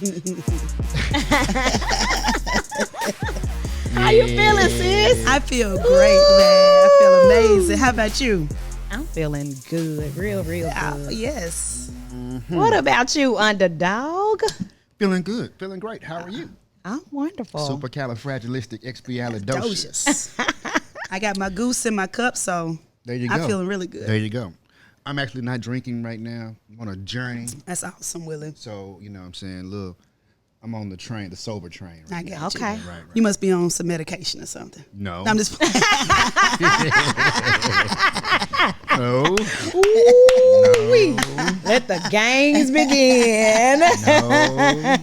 How you feeling, sis? I feel great, man. I feel amazing. How about you? I'm feeling good, real good. Yes. What about you, underdog? Feeling good. Feeling great. How are you? I'm wonderful. Supercalifragilisticexpialidocious. I got my goose in my cup, so There you go. I'm feeling really good. There you go. I'm actually not drinking right now. I'm on a journey. That's awesome, Willie. So, you know what I'm saying? Look, I'm on the train, the sober train. I Right got now. Okay. you. Right. You must be on some medication or something. No. I'm just No. Ooh-wee. Let the games begin. No.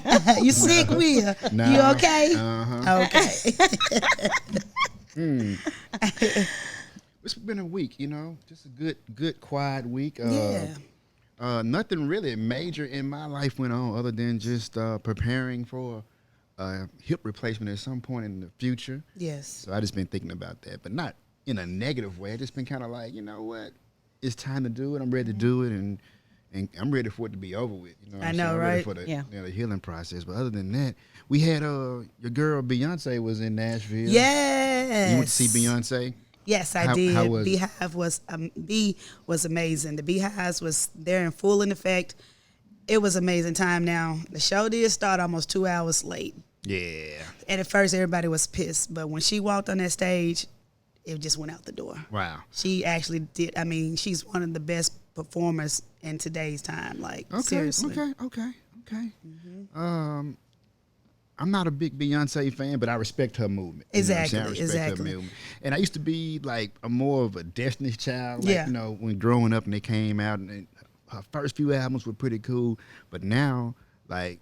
You sick, Will? No. You okay? Uh-huh. Okay. It's been a week, you know, just a good, quiet week. Yeah. Nothing really major in my life went on other than just preparing for a hip replacement at some point in the future. Yes. So I just been thinking about that, but not in a negative way. I just been kind of like, you know what, it's time to do it. I'm ready to do it, and I'm ready for it to be over with. You know what I I'm know, saying? I'm right? ready for the, the healing process. But other than that, we had your girl Beyonce was in Nashville. Yes. You went to see Beyonce? Yes, I did. How was Beehive was Bee was amazing. The Beehives was there in full in effect. It was amazing time. Now the show did start almost 2 hours late. Yeah. And at first everybody was pissed, but when she walked on that stage, it just went out the door. Wow. She actually did. I mean, she's one of the best performers in today's time. Like seriously. Okay. I'm not a big Beyonce fan, but I respect her movement. Exactly. You know what I'm saying? I respect her movement. And I used to be like more of a Destiny's Child. Like, you know, when growing up and they came out and her first few albums were pretty cool. But now, like,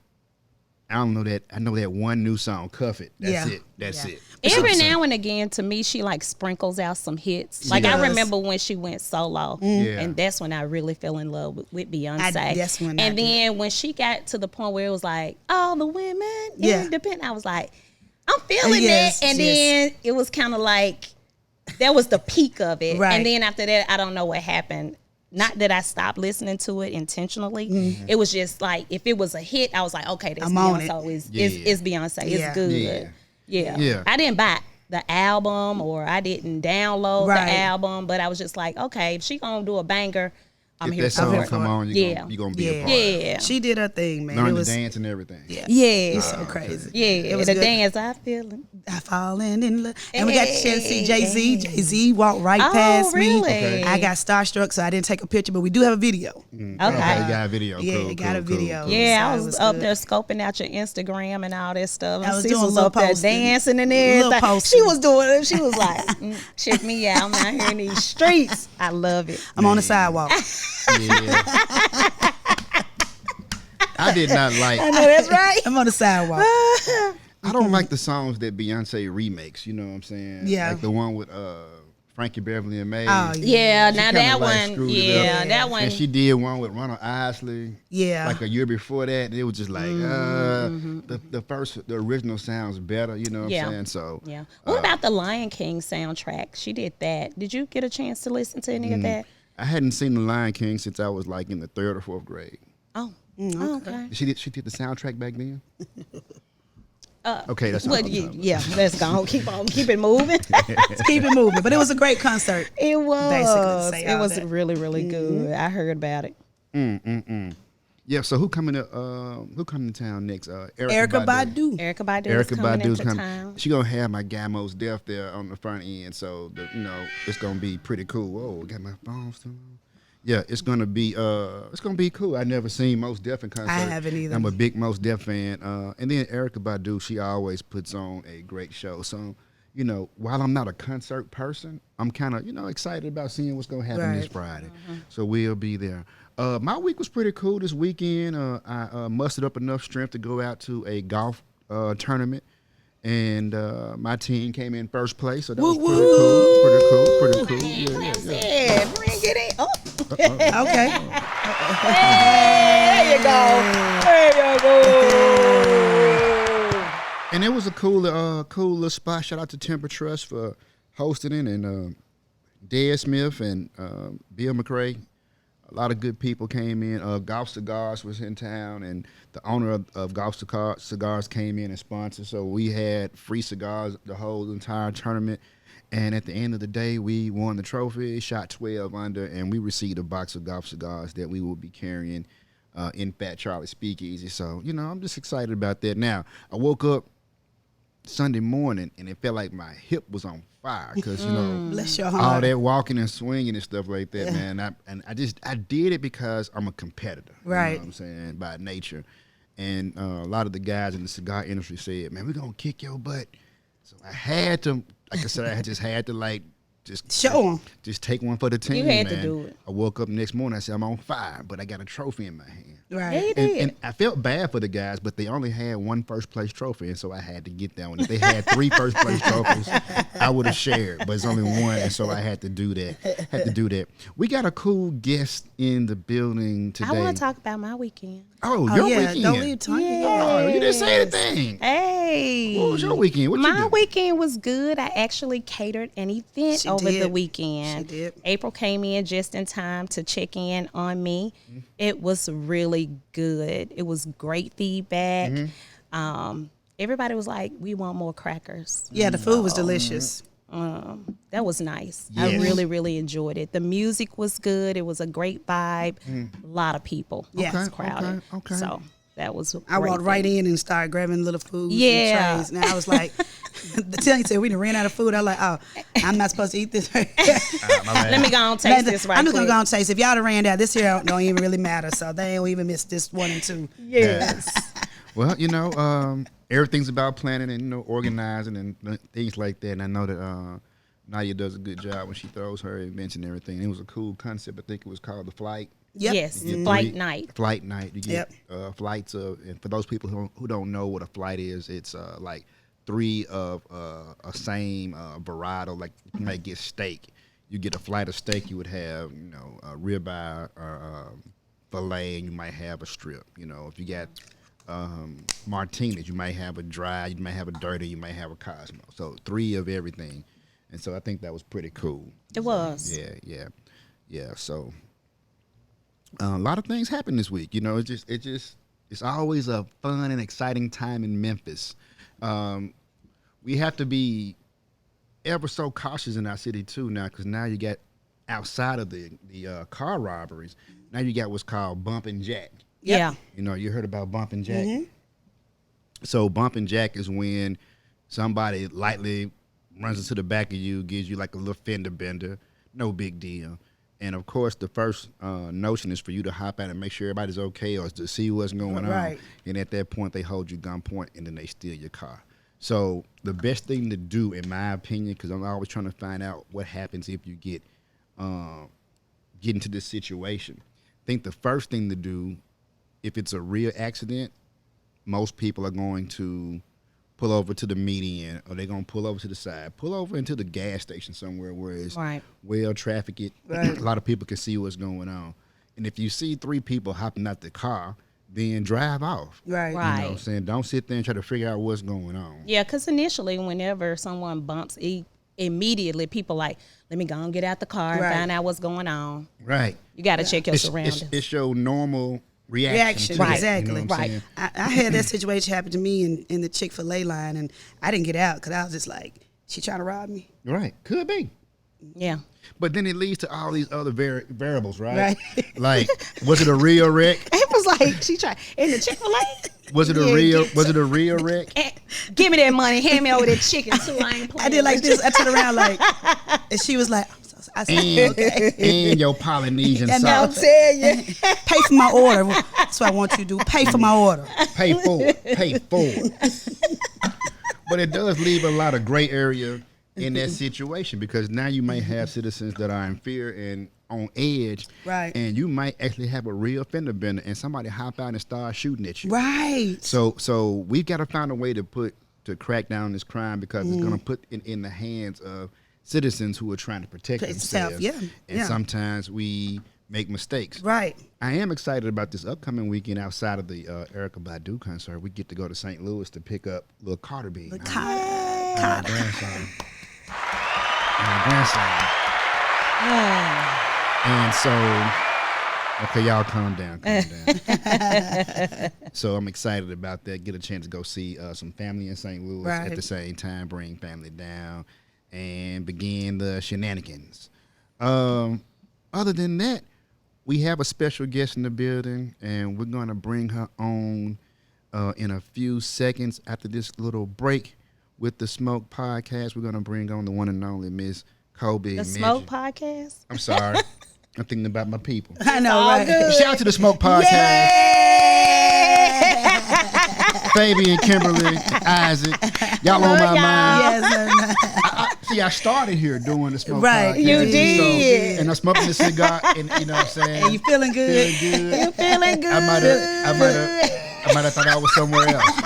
I don't know that. I know that one new song, Cuff It. That's it. That's it. Every now and again, to me, she like sprinkles out some hits. Like I remember when she went solo, and that's when I really fell in love with Beyonce. Then when she got to the point where it was like all the women independent, I was like, I'm feeling it. And then it was kind of like that was the peak of it. Right. And then after that, I don't know what happened. Not that I stopped listening to it intentionally. It was just like if it was a hit, I was like, okay, that's Beyonce. It's Beyonce. It's good. Yeah. I didn't buy the album or I didn't download the album, but I was just like, okay, if she gonna do a banger, I'm here for it. Come on, you're gonna be a part. Yeah. She did her thing, man. Learn it to was dance and everything. Yeah. It's so crazy. Yeah. It was the good. dance I feel it. I falling in love. And we got to chance to see Jay-Z. Jay-Z walked right past me. Okay. I got starstruck, so I didn't take a picture, but we do have a video. Okay. You got a video. Yeah, cool, got a video. Cool. Yeah, So I it was was up good. there scoping out your Instagram and all that stuff. I was Sis doing was little up there posting. dancing and Little everything. posting. She was doing it. She was like, check me out. I'm out here in these streets. I love it. I'm on the sidewalk. Yeah. I did not like. I know that's right. I'm on the sidewalk. I don't like the songs that Beyonce remakes. You know what I'm saying? Yeah. Like the one with Frankie Beverly and May. Oh, Yeah, She now kinda, that like, one. screwed it Yeah, up. that one. And she did one with Ronald Isley. Yeah. Like a year before that, and it was just like the original sounds better. You know what I'm saying? So Yeah. What about the Lion King soundtrack? She did that. Did you get a chance to listen to any of that? I hadn't seen The Lion King since I was like in the 3rd or 4th grade. Oh. Okay. She did the soundtrack back then. Okay, that's Well, all. yeah, let's go. Keep it moving. Let's keep it moving. But it was a great concert. It was. Basically to say It all was that. really, really good. I heard about it. Yeah. So who coming to town next? Erica Badu. Erica Badu Erica is coming Badu's into coming. town. She gonna have my guy Mos Def there on the front end, so it's gonna be pretty cool. Whoa, got my phone still on. Yeah, it's gonna be cool. I never seen Mos Def in concert. I haven't either. I'm a big Mos Def fan. And then Erica Badu, she always puts on a great show. So, while I'm not a concert person, I'm kind of, excited about seeing what's gonna happen this Friday. So we'll be there. My week was pretty cool this weekend. I mustered up enough strength to go out to a golf tournament. And my team came in first place, so that was pretty cool. Yeah. Bring it in. Oh. Okay. There you go. And it was a cool little spot. Shout out to Temper Trust for hosting it, and Dad Smith and Bill McRae A lot of good people came in. Golf Cigars was in town, and the owner of Golf Cigars came in and sponsored. So we had free cigars the whole entire tournament. And at the end of the day, we won the trophy, shot 12 under, and we received a box of Golf Cigars that we will be carrying in Fat Charlie Speakeasy. So, I'm just excited about that. Now, I woke up Sunday morning, and it felt like my hip was on fire because, bless your heart. all that walking and swinging and stuff like that, man. I did it because I'm a competitor. Right. You know what I'm saying, by nature. And a lot of the guys in the cigar industry said, man, we're going to kick your butt. So I had to, like I said, I just had to, just show them. Just take one for the team, You had man. to do it. I woke up the next morning, I said, I'm on fire, but I got a trophy in my hand. Right. Yeah, you did. And I felt bad for the guys, but they only had one first place trophy, and so I had to get that one. If they had 3 first place trophies, I would have shared, but it's only one, and so I had to do that. We got a cool guest in the building today. I want to talk about my weekend. Oh, your weekend. Don't leave talking. Oh, you didn't say anything. Hey. What was your weekend? What you My do? weekend was good. I actually catered an event She over did. the weekend. She did. April came in just in time to check in on me. It was really good. It was great feedback. Everybody was like, we want more crackers. Yeah, the food was delicious. That was nice. Yes. I really, really enjoyed it. The music was good. It was a great vibe. A lot of people. Yeah. It was Okay, crowded. okay. So that was a I great walked right thing. in and started grabbing little food Yeah. and trays. And I was like, the telling said we done ran out of food. I was like, oh, I'm not supposed to eat this. My bad. Let me go on taste this right I'm just quick. gonna go and taste. If y'all done ran out, this here don't even really matter. So they ain't even miss this 1 and 2. Yes. Well, everything's about planning and organizing and things like that. And I know that Naya does a good job when she throws her events and everything. It was a cool concept. I think it was called the Flight. Yep. Yes, You get flight night. Flight night. You get Yep. flights of, and for those people who don't know what a flight is, it's like 3 of a same varietal. Like you might get steak. You get a flight of steak. You would have a ribeye or fillet, and you might have a strip. If you got martinis, you might have a dry, you might have a dirty, you might have a Cosmo. So 3 of everything, and so I think that was pretty cool. It was. Yeah. So a lot of things happened this week. It's always a fun and exciting time in Memphis. We have to be ever so cautious in our city too now, because now you got outside of the car robberies, now you got what's called bump and jack. Yeah. You heard about bump and jack? So bump and jack is when somebody lightly runs into the back of you, gives you like a little fender bender, no big deal. And of course, the first notion is for you to hop out and make sure everybody's okay, or to see what's going on. And at that point, they hold you gunpoint and then they steal your car. So the best thing to do, in my opinion, because I'm always trying to find out what happens if you get into this situation. I think the first thing to do, if it's a real accident, most people are going to pull over to the median, or they're going to pull over to the side, pull over into the gas station somewhere where it's well trafficked. A lot of people can see what's going on. And if you see 3 people hopping out the car, then drive off. Right. You know what I'm saying? Don't sit there and try to figure out what's going on. Yeah, because initially, whenever someone bumps, immediately people like, let me go and get out the car and find out what's going on. Right. You got to check your surroundings. It's your normal reaction. Right. Exactly. You know what I'm saying? I had that situation happen to me in the Chick-fil-A line, and I didn't get out because I was just like, she trying to rob me? Right. Could be. Yeah. But then it leads to all these other variables, right? Like, was it a real wreck? It was like she tried in the Chick-fil-A. Was it a real wreck? Give me that money. Hand me over that chicken too. I ain't playing. I did like this. I turned around like, and she was like, I said, okay. And your Polynesian And now I'm sauce. saying, pay for my order. That's what I want you to do. Pay for my order. Pay for it. But it does leave a lot of gray area in that situation, because now you might have citizens that are in fear and on edge, right? And you might actually have a real fender bender, and somebody hop out and start shooting at you, right? So we've got to find a way to crack down on this crime, because it's going to put it in the hands of citizens who are trying to protect themselves. And sometimes we make mistakes. Right. I am excited about this upcoming weekend. Outside of the Erykah Badu concert, we get to go to St. Louis to pick up Lil Carter B. My grandson. And so Okay, y'all calm down. So I'm excited about that. Get a chance to go see some family in St. Louis at the same time, bring family down, and begin the shenanigans. Other than that, we have a special guest in the building, and we're going to bring her on in a few seconds after this little break with the Smoke Podcast. We're going to bring on the one and only Miss Colby. The Smoke Podcast? I'm sorry. I'm thinking about my people. I know, right? Shout out to the Smoke Podcast. Yeah! Fabian, Kimberly, Isaac. Y'all on my mind. Yes, I started here doing the Smoke Podcast. You did. So, and I'm smoking the cigar, and you know what I'm saying? And you feeling good? You feeling good? I might have thought I was somewhere else, you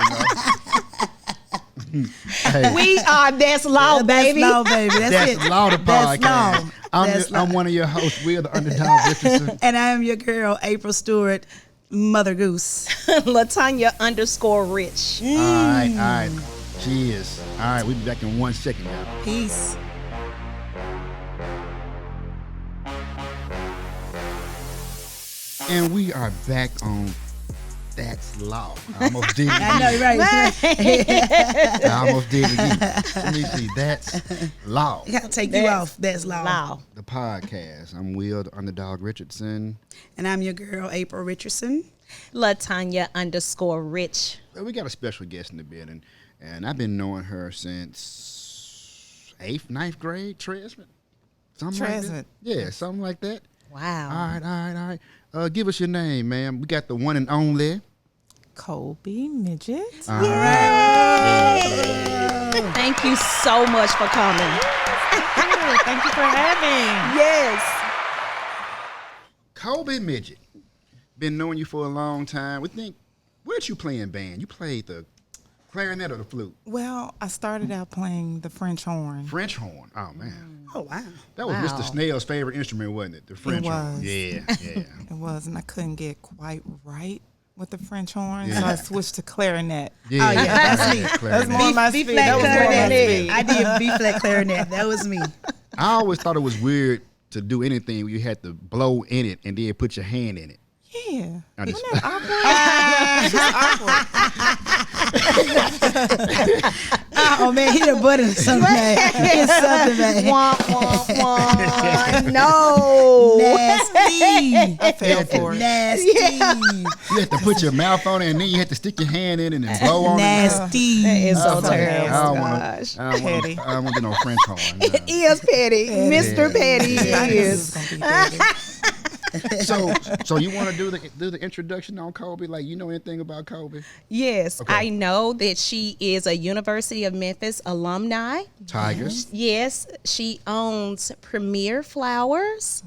know? Hey. We are That's Law, baby. That's Law, baby. That's it. Law, the That's podcast. Law. I'm one of your hosts. We're the Underdog Richardson. And I am your girl, April Stewart, Mother Goose. Latanya_Rich. All right. Cheers. All right, we'll be back in 1 second, y'all. Peace. And we are back on That's Law. I almost did it again. I know, right? I almost did it again. Let me see. That's Law. I gotta take you off. That's Law. The podcast. I'm Will, the Underdog Richardson. And I'm your girl, April Richardson. Latanya_Rich. Well, we got a special guest in the building, and I've been knowing her since 8th, 9th grade. Tresvant? Something like that. Yeah, something like that. Wow. All right. Give us your name, ma'am. We got the one and only Colby Midgett. All right. Thank you so much for coming. Thank you for having. Yes. Colby Midgett. Been knowing you for a long time. Where'd you play in band? You played the clarinet or the flute? Well, I started out playing the French horn. French horn. Oh, man. Oh, wow. That was Mr. Snail's favorite instrument, wasn't it? The French horn. was. Yeah. It was, and I couldn't get quite right with the French horn, so I switched to clarinet. Yeah. Oh, yeah, that's me. That's more my B speed. flat That was more my clarinet. speed. I did B flat clarinet. That was me. I always thought it was weird to do anything where you had to blow in it and then put your hand in it. Yeah. I just- Isn't that awkward? Oh, man, hit a button or something, man. Hit something, man. Wah, wah, wah. No. Nasty. I fell for it. Nasty. You had to put your mouth on it, and then you had to stick your hand in it and blow on it. Nasty. That is so Oh, terrible. I don't Gosh. Petty. want to do no French horn. No. It is petty. Mr. Petty I knew it is. was gonna be petty. So you want to do the introduction on Colby? Like, you know anything about Colby? Yes, Okay. I know that she is a University of Memphis alumni. Tigers. Yes, she owns Premier Flowers.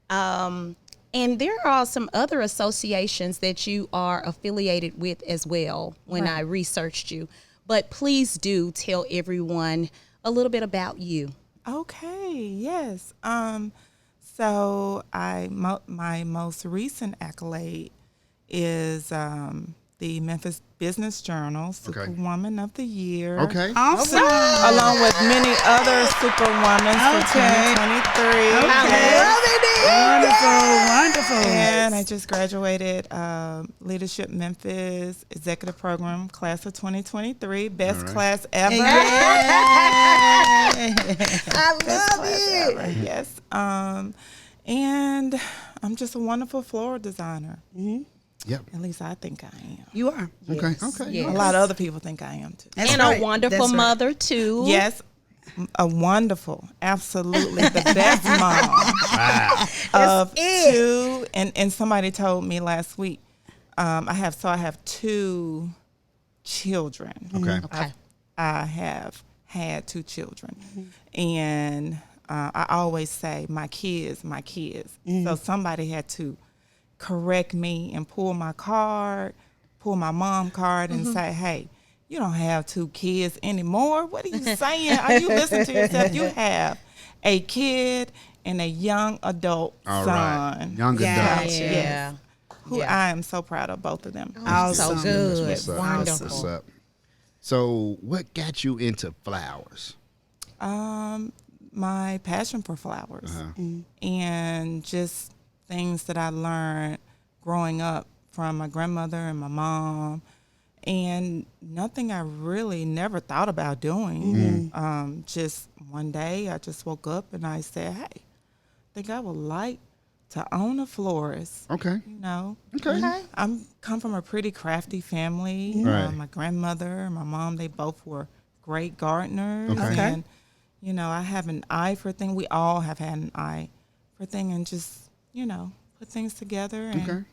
And there are some other associations that you are affiliated with as well when I researched you. But please do tell everyone a little bit about you. Okay, yes. So my most recent accolade is the Memphis Business Journal Superwoman of the Year. Okay. Awesome. Along with many other Superwomans for 2023. Wonderful. And I just graduated Leadership Memphis Executive Program Class of 2023. Best class ever. I love it. Ever. Yes. And I'm just a wonderful floral designer. Yep. At least I think I am. You are. Okay. Yes. A lot of other people think I am too. That's And right. a wonderful That's right. mother, too. Yes, a wonderful, absolutely the best mom of two. And somebody told me last week, I have 2 children. Okay. I have had 2 children, and I always say my kids. So somebody had to correct me and pull my mom card and say, hey, you don't have 2 kids anymore. What are you saying? Are you listening to yourself? You have a kid and a young adult All son. right. Young adult. Yeah. Who I am so proud of both of them. Awesome. So good. What's up? Wonderful. What's up? So, what got you into flowers? My passion for flowers and just things that I learned growing up from my grandmother and my mom, and nothing I really never thought about doing. Just one day I just woke up and I said, hey, I think I would like to own a florist. Okay. You know. Okay. I'm come from a pretty crafty family. Right. My grandmother and my mom, they both were great gardeners. Okay. And, you know, I have an eye for things. We all have had an eye for things, and just, you know, put things together, and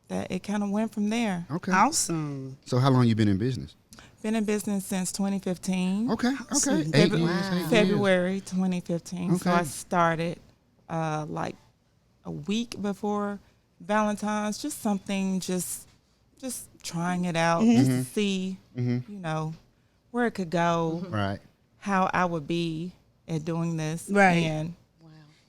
that it kind of went from there. Okay. Awesome. So how long you been in business? Been in business since 2015. Okay. Okay. Awesome. 8 years. 8 years. February 2015. Okay. So I started like a week before Valentine's, just something, just trying it out, just to see, you know, where it could go, Right. how I would be at doing this. Right. And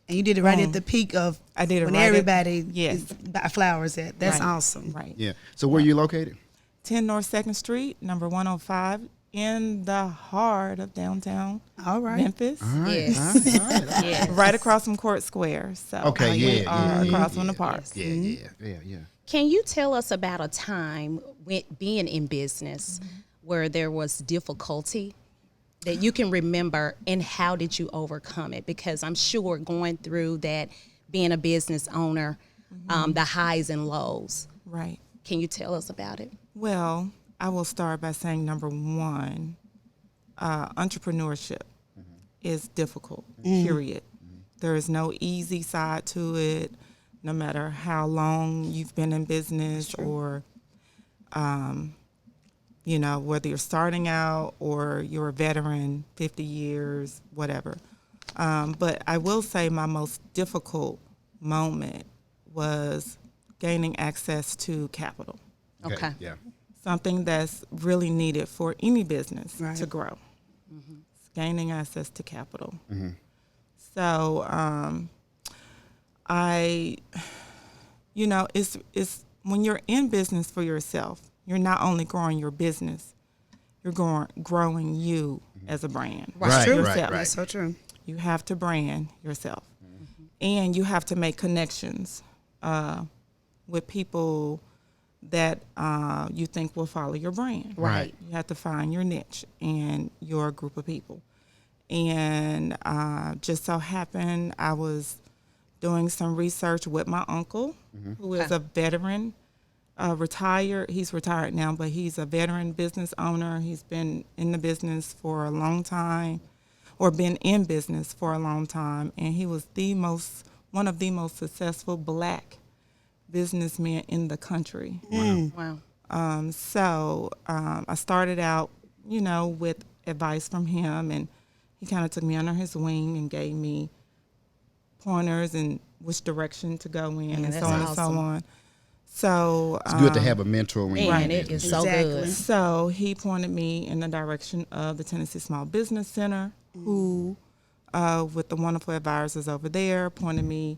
And you did it right at the peak of I did it when right everybody yes. is buy flowers at. That's Right. awesome. Right. Yeah. So where you located? 10 North 2nd Street, number 105, in the heart of downtown All right. Memphis. All right. Yes. All right. Yes. Right across from Court Square. So Okay, we are across from the park. Yeah. Can you tell us about a time when being in business where there was difficulty that you can remember, and how did you overcome it? Because I'm sure going through that, being a business owner, the highs and lows. Right. Can you tell us about it? Well, I will start by saying, number one, entrepreneurship is difficult, period. There is no easy side to it, no matter how long you've been in business, or, you know, whether you're starting out or you're a veteran, 50 years, whatever. But I will say my most difficult moment was gaining access to capital. Okay. Yeah. Something that's really needed for any business Right. to grow. It's gaining access to capital. So you know, it's when you're in business for yourself, you're not only growing your business, you're growing you as a brand. Right. True. Right. Yourself. Right. That's so true. You have to brand yourself, and you have to make connections with people that you think will follow your brand. Right. You have to find your niche and your group of people. And just so happened, I was doing some research with my uncle, who is a veteran, retired. He's retired now, but he's a veteran business owner. He's been in the business for a long time, or been in business for a long time. And he was one of the most successful Black businessmen in the country. Wow. So I started out, you know, with advice from him, and he kind of took me under his wing and gave me pointers and which direction to go in, and so on and so on. So It's good to have a mentor when you're in Man, it business. is so Exactly. good. So he pointed me in the direction of the Tennessee Small Business Center, who, with the wonderful advisors over there, pointed me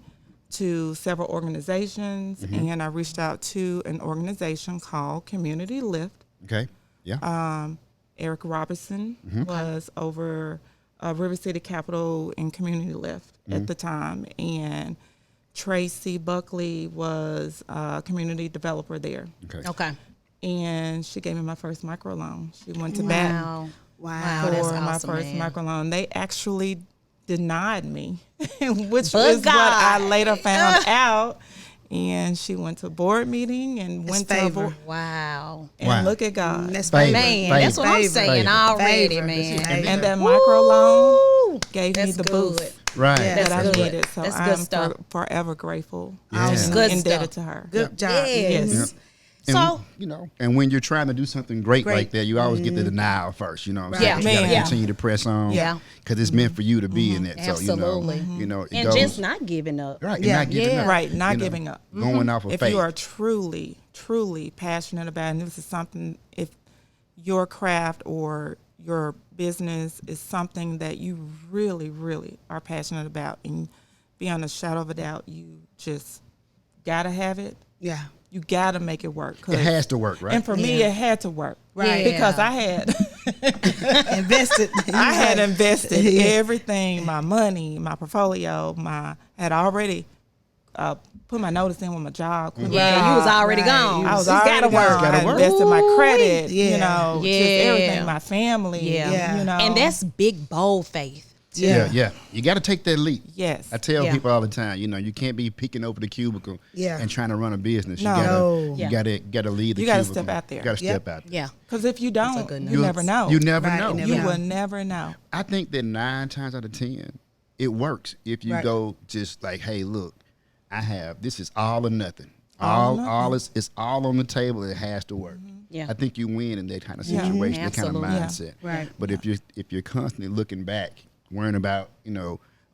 to several organizations, and I reached out to an organization called Community Lift. Okay. Yeah. Eric Robertson was over River City Capital and Community Lift at the time, and Tracy Buckley was a community developer there. Okay. Okay. And she gave me my first microloan. She went to bat Wow. Wow. for that's my awesome, first man. microloan. They actually denied me, which But is what I God. later found out. And she went to a board meeting and went to a favor. board. Wow. And Wow. look at God. That's Favor. Man, Favor. that's what I'm Favor. saying Favor. already, Favor. man. Favor. And that Woo! microloan gave me That's the good. boost Right. Yeah. that That's I good. needed. So That's I'm good stuff. forever grateful Yeah. and Good indebted stuff. to her. Good job. Yes. Yeah. And, So, you know, and when you're trying to do something great like Great. that, you always get the denial first. You know, what I'm Yeah. saying? You gotta Man. continue to press on. Yeah. because it's meant for you to be in it. So Absolutely. you know, it and goes, just not giving up. right. Yeah. Not giving Yeah. up. Right, not you know, giving up. Going off of If faith. you are truly, truly passionate about it, and this is something, if your craft or your business is something that you really, really are passionate about, and beyond a shadow of a doubt, you just gotta have it. Yeah. You gotta make it work. it has to work, right? And for me, Yeah. it had to work, Right. Because Yeah. I had, Invested. I had invested Yeah. everything, my money, my portfolio, had already put my notice in with my job. Yeah, you was already gone. I was already gone. I invested my credit, just everything, my family. Yeah. You know. And that's big, bold faith. Yeah. You got to take that leap. Yes. I tell people all the time, you can't be peeking over the cubicle and trying to run a business. You gotta lead the cubicle. You gotta step out there. You gotta step out there. Yeah. Because if you don't, you never know. You never know. You will never know. I think that 9 times out of 10, it works if you go just like, hey, look, this is all or nothing. It's all on the table. It has to work. Yeah. I think you win in that kind of situation, that kind of mindset. Yeah. Right. But if you're constantly looking back, worrying about,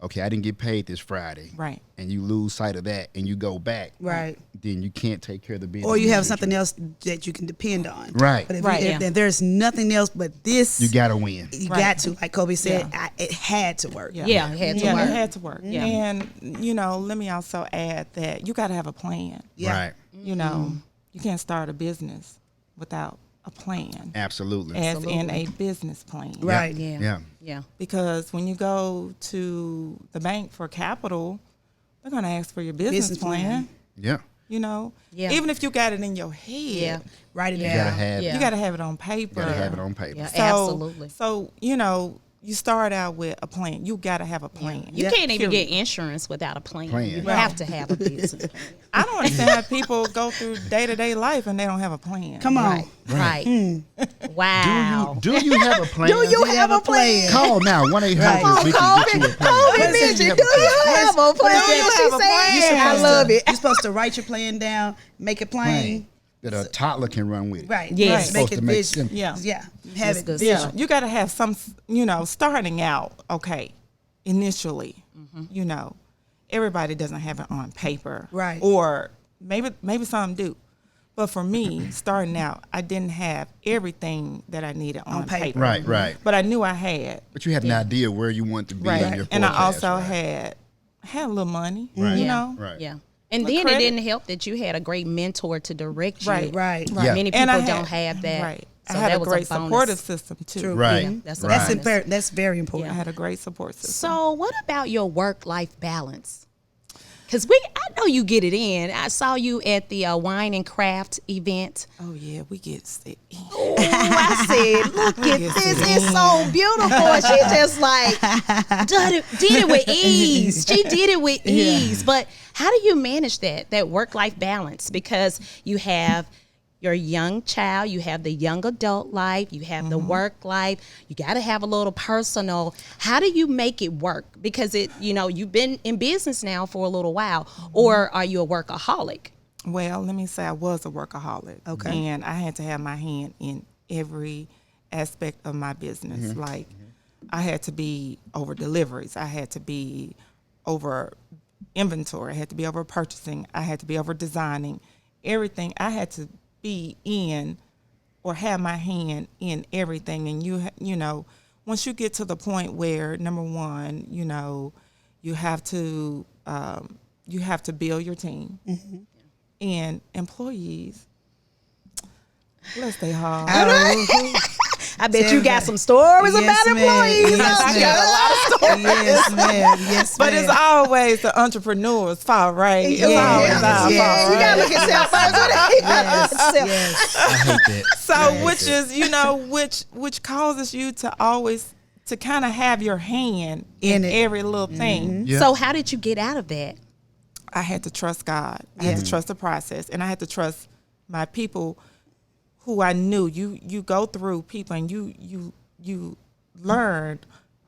okay, I didn't get paid this Friday. Right. And you lose sight of that and you go back. Right. Then you can't take care of the business. Or you have something else that you can depend on. Right. But if there's nothing else but this, you got to win. You got to. Like Colby said, it had to work. Yeah, it had to work. It had to work. Yeah. And, let me also add that you got to have a plan. Yeah. Right. You can't start a business without a plan. Absolutely. As in a business plan. Right. Yeah. Because when you go to the bank for capital, they're going to ask for your business plan. Yeah. Even if you got it in your head, write it down. You got to have it on paper. You got to have it on paper. Yeah, absolutely. So, you start out with a plan. You got to have a plan. You can't even get insurance without a plan. You have to have a business plan. I don't understand how people go through day-to-day life and they don't have a plan. Come on. Right. Wow. Do you have a plan? Do you have a plan? Call now, 1-800. We can get you a plan. Colby, Midgett, do you have a plan? I love it. You're supposed to write your plan down, make it plain. That a toddler can run with it. Right. Yes. Make it vision. Yeah. Have it vision. Yeah. You got to have some, starting out, initially, everybody doesn't have it on paper. Right. Or maybe some do. But for me, starting out, I didn't have everything that I needed on paper. Right. But I knew I had. But you had an idea where you want to be in your forecast. And I also had a little money, Right. Right. Yeah. And then it didn't help that you had a great mentor to direct you. Right. Yeah. Many people don't have that. Right. So I had that a great supportive system too. True. Right. Yeah, That's very important. I had a great support system. So what about your work-life balance? Because I know you get it in. I saw you at the wine and craft event. Oh, yeah, we get it in. Oh, I said, look at this. It's so beautiful. She just like did it with ease. She did it with ease. But how do you manage that work-life balance? Because you have your young child, you have the young adult life, you have the work life, you got to have a little personal. How do you make it work? Because you've been in business now for a little while, or are you a workaholic? Well, let me say I was a workaholic. Okay. And I had to have my hand in every aspect of my business. Like I had to be over deliveries. I had to be over inventory. I had to be over purchasing. I had to be over designing. Everything. I had to be in or have my hand in everything. And once you get to the point where, number one, you have to build your team. And employees, bless their heart. I bet you got some stories about employees. Yes, I got a lot of stories. Yes, ma'am. Yes, but it's always the entrepreneur's fault, right? It's always our fault, right? You gotta look at self first. Yes. I hate that. So, which is, which causes you to always to kind of have your hand in every little thing. Yeah. So, how did you get out of that? I had to trust God. I had to trust the process, and I had to trust my people who I knew. You go through people, and you learned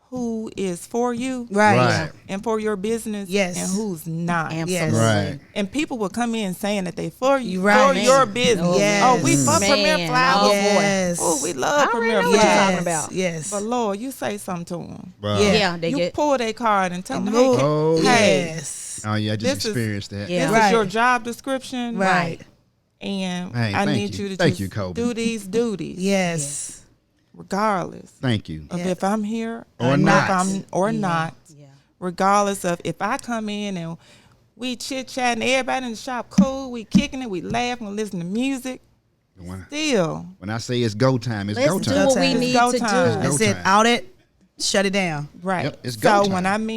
who is for you, Right. and for your business, Yes. and who's not. Absolutely. Right. And people will come in saying that they for you, Right. for your business. Yes. Oh, we for Man. Premier Flowers. Yes. Oh, we love I Premier already know what Flowers. you're talking about. Yes. But Lord, you say something to them. Wow. Yeah, they You get. pull their card and tell them, move. hey, Oh, hey, Yes. Oh, yeah, I just This is- experienced that. Yeah. this Right. is your job description. Right. And Hey, I thank need you. you to Thank just you, Colby. do these duties. Yes. Regardless Thank you. of Yeah. if I'm here Or if not. I'm not. Yeah. Regardless of if I come in and we chit chatting, everybody in the shop cool, we kicking it, we laughing, we listen to music. Still, When I say it's go time, it's Let's go do time. what we It's need go to time. do. It's go That's it. time. Out it. Shut it down. right? Yep, it's go So time.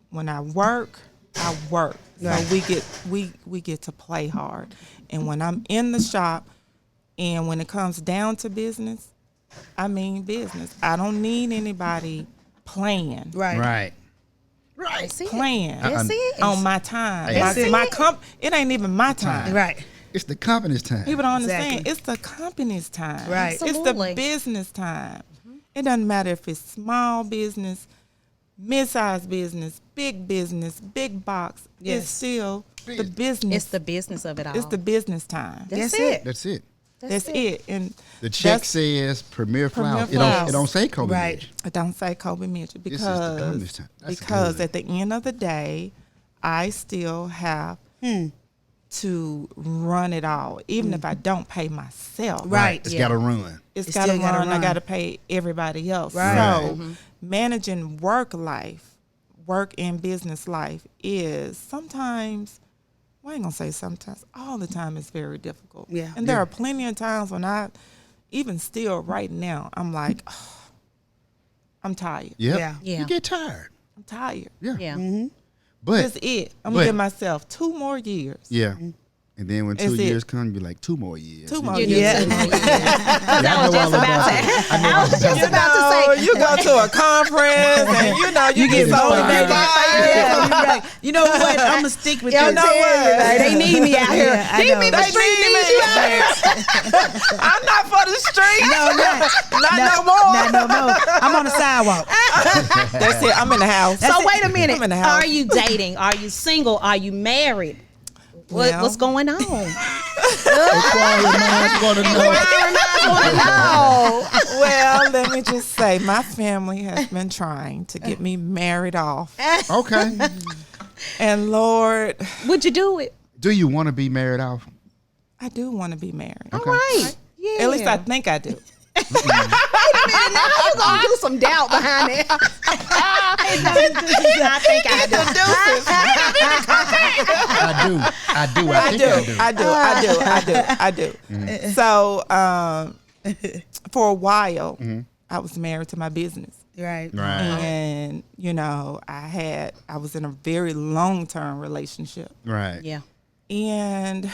when I work, I work. So we get to play hard. And when I'm in the shop, and when it comes down to business, I mean business. I don't need anybody playing. Right. Playing. That's it. On my time. That's It ain't even my time. Right. It's the company's time. People don't understand. Exactly. It's the company's time. Right. Absolutely. It's the business time. It doesn't matter if it's small business, mid-sized business, big box. Yes. It's still the business. It's the business of it all. It's the business time. That's it. That's it. That's it. And The check says Premier Flower. Flower. It don't say Colby. Right. Midgett. I don't say Colby Midgett This is the company's time. That's because good. at the end of the day, I still have to run it all, even if I don't pay myself. Right. It's got to run. It's It got to still gotta run. I run. got to pay everybody else. Right. So managing work and business life is sometimes, well, I ain't gonna say sometimes, all the time it's very difficult. Yeah. And there are plenty of times when even still right now, I'm like, oh, I'm tired. Yep. Yeah. Yeah. You get tired. I'm tired. Yeah. Yeah. But That's it. I'm gonna give myself 2 more years. yeah. And then when 2 That's it. years come, you be like 2 more years. 2 more You years. need to know. I was just about to. I was just about to say. You go to a conference and you get so inspired. inspired. You know what? I'm gonna stick with You this. know what? They need me out here. Yeah, I Need know. me, the They street need needs me. you out here. I'm not for the street. Not no more. Not no more. I'm on the sidewalk. That's it. I'm in the house. So wait a minute. I'm in the house. Are you dating? Are you single? Are you married? Well. What's going on? Inquiring minds want to know. Well, let me just say, my family has been trying to get me married off. Okay. And Lord, Would you do it? Do you want to be married off? I do want to be married. All right. Yeah. At least I think I do. Wait a minute. Now you're gonna do some doubt behind it. I think I do. I do. So, for a while, I was married to my business. Right. Right. And, I was in a very long-term relationship. Right. Yeah. And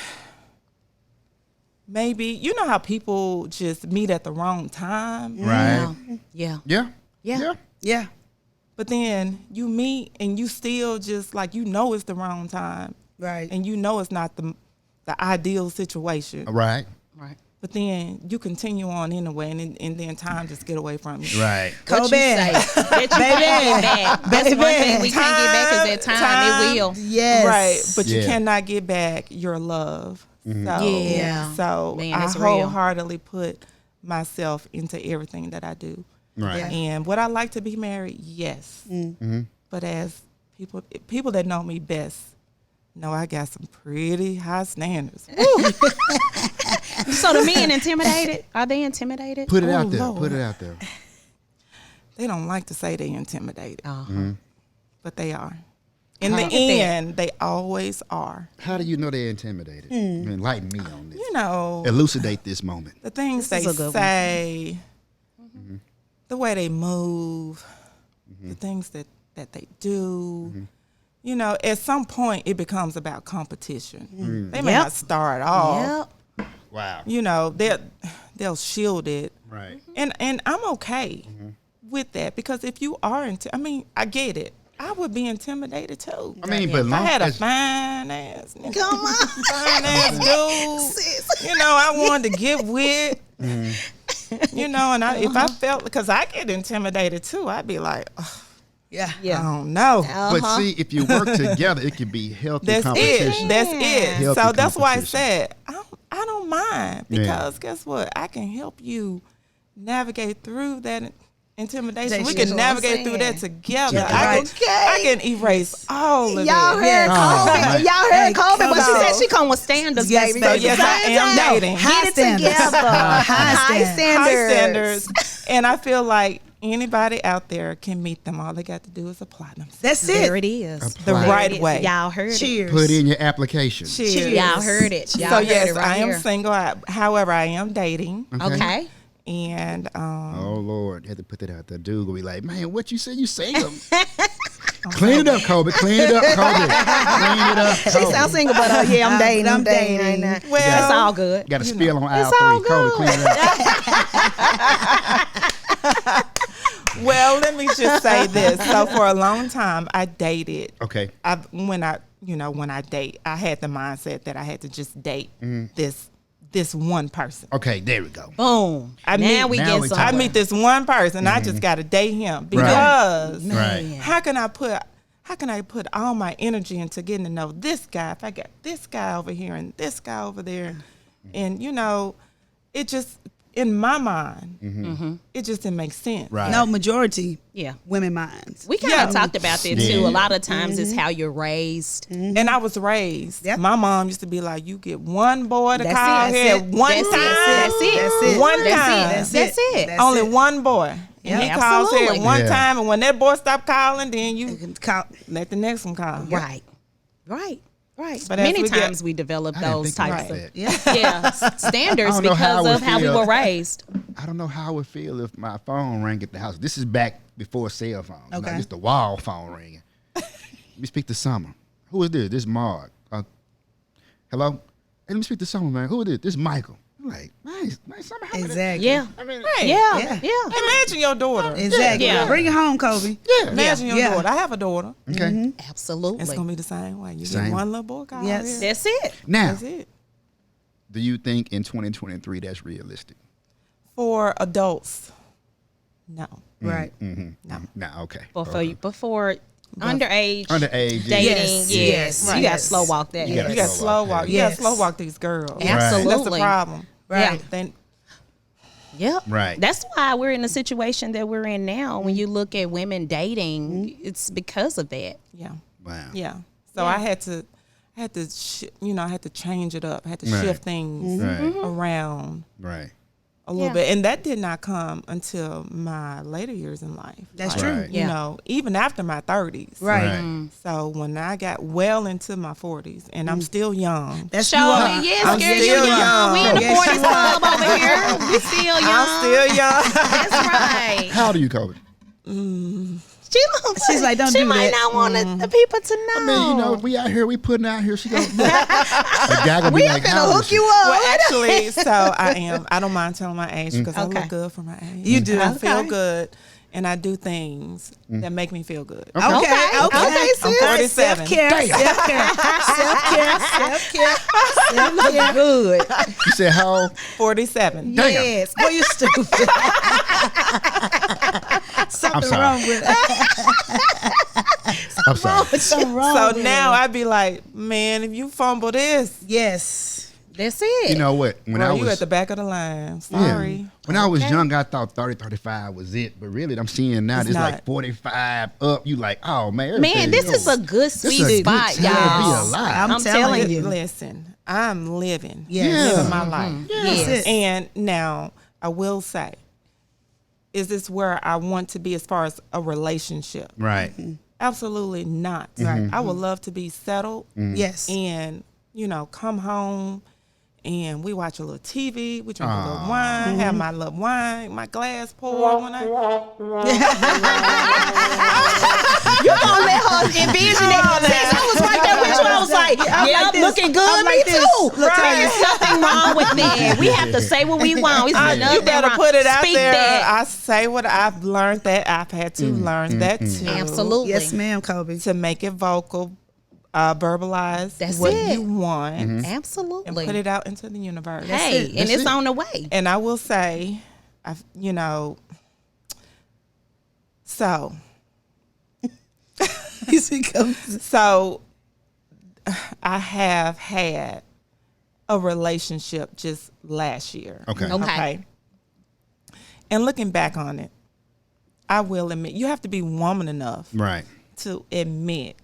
maybe, you know how people just meet at the wrong time? Right. Yeah. Yeah. Yeah. Yeah. But then you meet and you still just like, it's the wrong time. Right. And it's not the ideal situation. Right. Right. But then you continue on anyway, and then time just get away from you. Right. What you say? That you can't get back. That's one thing we can't get back is that time. It will. Yes. Right. But you Yeah. cannot get back your love. So, Yeah. So Man, I it's real. wholeheartely put myself into everything that I do. Right. Yeah. And would I like to be married? Yes. But as people that know me best know I got some pretty high standards. So the men intimidated? Are they intimidated? Put it out Oh, there. Lord. Put it out there. They don't like to say they intimidated, Uh-huh. but they are. In the Look at that. end, they always are. How do you know they're intimidated? Enlighten me on this. You know, Elucidate this moment. the things This they is a good one. say, the way they move, the things that they do. You know, at some point it becomes about competition. They may Yep. not start off. Yep. Wow. You know, they'll shield it. Right. And I'm okay with that, because if you are I get it. I would be intimidated too. I mean, Yeah. but If I long had a as fine ass nigga, Come on. fine ass dude, I wanted to get with, and if I felt, because I get intimidated too, I'd be like, oh, Yeah. I don't know. But see, if you work together, it can be healthy That's competition. it. That's it. Healthy So that's why I competition. said I don't mind, because guess what? I can help you navigate through that intimidation. We That's can what I'm navigate through that together. Yeah, I right. can erase all of Y'all it. heard Colby. man. Y'all heard Colby, but she come said on. she come with standards, Yes, baby. baby. So yes, I am dating. High Get it standards. together. High standards. standards. High standards. And I feel like anybody out there can meet them. All they got to do is apply themselves That's There it. it is. the Apply. right There it is. way. Y'all heard it. Cheers. Put in your application. Cheers. Y'all heard it. Y'all So heard yes, it right I am here. single. However, I am dating. Okay. And Oh Lord, you had to put that out there. Dude gonna be like, man, what you say? You single? Clean it up, Colby. Clean it up, Colby. Clean it up, Colby. She sounds single, but yeah, I'm dating. I'm dating right now. Well, it's all good. Got a spill on aisle 3. Colby, clean it up. Well, let me just say this. So for a long time, I dated. Okay. When I date, I had the mindset that I had to just date this one person. Okay, there we go. Boom. I meet this one person. I just got to date him because how can I put all my energy into getting to know this guy if I got this guy over here and this guy over there, and it just. In my mind, it just didn't make sense. Right. No, majority women minds. We kind of talked about that too. A lot of times it's how you're raised. And I was raised. Yep. My mom used to be like, you get one boy to call here one time. That's it. One time. That's it. Only one boy. And he calls here one time, and when that boy stopped calling, then you let the next one call. Right. But many times we develop those types of standards because of how we were raised. I don't know how I would feel if my phone rang at the house. This is back before cell phones. Okay. It's the wall phone ringing. Let me speak to Summer. Who is this? This is Mark. Hello? Hey, let me speak to Summer, man. Who is this? This is Michael. I'm like, nice, Summer. Exactly. Yeah. I mean, yeah. Imagine your daughter. Exactly. Yeah. Bring it home, Colby. Yeah. Imagine your daughter. I have a daughter. Okay. Absolutely. It's gonna be the same way. You get one little boy call. Yes. That's it. Now, that's it. Do you think in 2023 that's realistic? For adults, no. Right. No. Okay. Before underage dating, yes. You got to slow walk that. You got to slow walk. You got to slow walk these girls. Absolutely. That's the problem. Right. Yep. Right. That's why we're in the situation that we're in now. When you look at women dating, it's because of that. Yeah. Wow. Yeah. So I had to change it up. I had to shift things around. Right. A little bit. And that did not come until my later years in life. That's true. You know, even after my 30s. Right. So when I got well into my 40s, and I'm still young. That's I'm still young. We in the 40s club over here. We still young. I'm still young. That's right. How old are you, Colby? She's like, don't do that. She might not want the people to know. I mean, we out here, we putting out here. She goes, a guy gonna be like, finna hook you up. Well, actually, so I am. I don't mind telling my age because I look good for my age. You do. I feel good, and I do things that make me feel good. Okay. I'm 47. Self-care. Good. You said how old? 47. Damn. Yes. Boy, you stupid. Something wrong with it. I'm sorry. Something wrong So with now it. I'd be like, man, if you fumble this, Yes. That's it. You know what? When I was you at the back of the line. Sorry. Yeah. When I was young, I thought 30, 35 was it. But really, I'm seeing now it's like 45 up. You like, oh, man. This is a good sweet spot, y'all. Be alive. I'm telling you. Listen, I'm living. Yes. Living my life. Yes. And now I will say, is this where I want to be as far as a relationship? Right. Absolutely not. Right. I would love to be settled. Yes. And, come home and we watch a little TV. We drink a little wine, have my little wine, my glass poured when I. You gonna let her envision it? Since I was right there with you, I was like, yeah, looking good. Me too. There's nothing wrong with that. We have to say what we want. You better put it out there. I say what I've learned that I've had to learn that too. Absolutely. Yes, ma'am, Colby. To make it vocal. Verbalize you want. Absolutely. And put it out into the universe. It's on the way. And I will say, so I have had a relationship just last year. Okay. And looking back on it, I will admit, you have to be woman enough. Right. To admit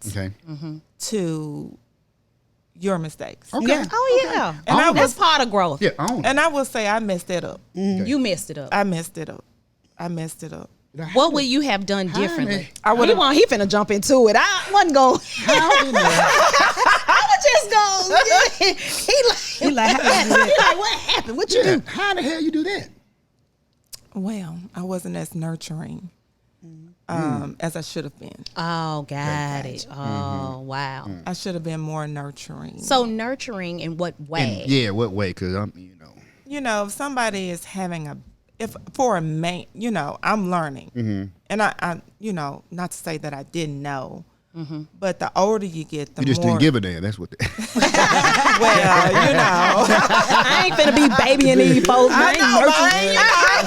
to your mistakes. Okay. Yeah. Oh, yeah. And that's part of growth. Yeah, own it. And I will say I messed it up. You messed it up. I messed it up. What would you have done differently? I would have. He finna jump into it. I wasn't going. I was just going. He like, what happened? What you do? How the hell you do that? Well, I wasn't as nurturing as I should have been. Oh, got it. Oh, wow. I should have been more nurturing. So nurturing in what way? What way? Because I'm, if somebody is having for a man, I'm learning, and I, not to say that I didn't know, but the older you get, the you just more. didn't give a damn. That's what. Well, I ain't finna be babying these folks. I ain't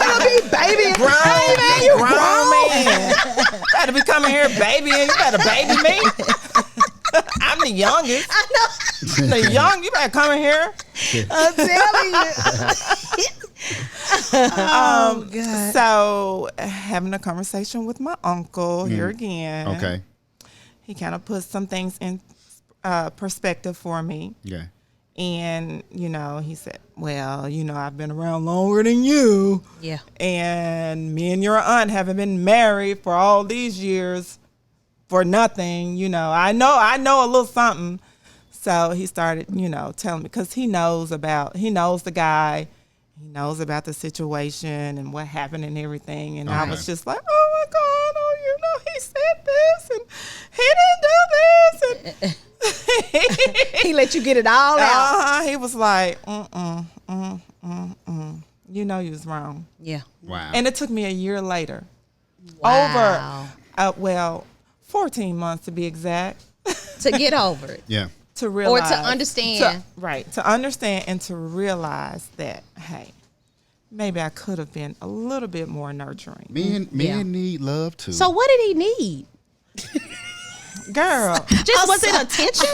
finna be babying. Grown man. You better be coming here babying. You better baby me. I'm the youngest. I know. You better come in here. I'm telling you. Oh, God. So having a conversation with my uncle here again. Okay. He kind of put some things in perspective for me. Yeah. And, he said, well, I've been around longer than you. Yeah. And me and your aunt haven't been married for all these years for nothing. I know a little something. So he started, telling me, because he knows the guy. He knows about the situation and what happened and everything. And I was just like, oh, my God. He said this and he didn't do this. And He let you get it all out. He was like, you know you was wrong. Yeah. Wow. And it took me a year later. Wow. Over, 14 months to be exact. To get over it. Yeah. To realize. Or to understand. To understand and to realize that, hey, maybe I could have been a little bit more nurturing. Men need love too. So what did he need? Girl. Was it attention?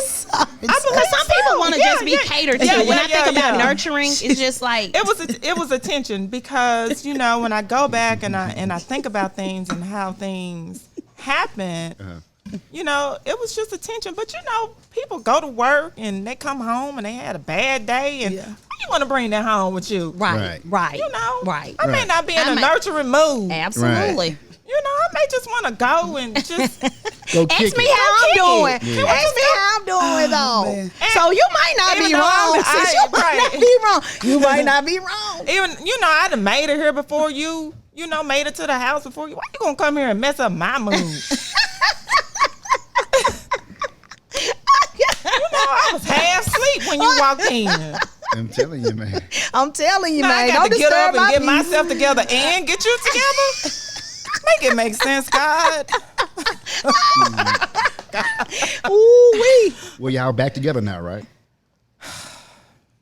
Because some people want to just be catered to. When I think about nurturing, it's just like it was attention, because when I go back and I think about things and how things happen, it was just attention. But people go to work and they come home and they had a bad day, and you want to bring that home with you, right. Right. I may not be in a nurturing mood. Absolutely. Right. I may just want to go and just Go ask me how I'm doing. Yeah. Ask me how I'm doing, though. Man. So you might not be wrong. You might not be wrong. Even I done made it here before you. Made it to the house before you. Why you gonna come here and mess up my mood? I was half asleep when you walked in. I'm telling you, man. I'm telling you, man. I got to get up and get peace. myself together and get you together. Make it make sense, God. Ooh-wee. Well, y'all back together now, right?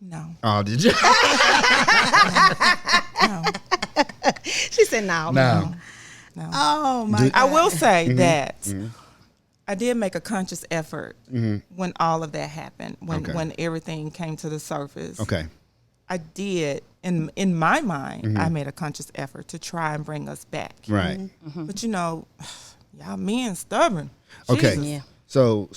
No. Oh, did you? No. She said no. No. Oh, my God. I will say that I did make a conscious effort when all of that happened, when everything came to the surface. Okay. I did, in my mind, I made a conscious effort to try and bring us back. Right. But y'all men stubborn. Okay. Jesus. Yeah. So,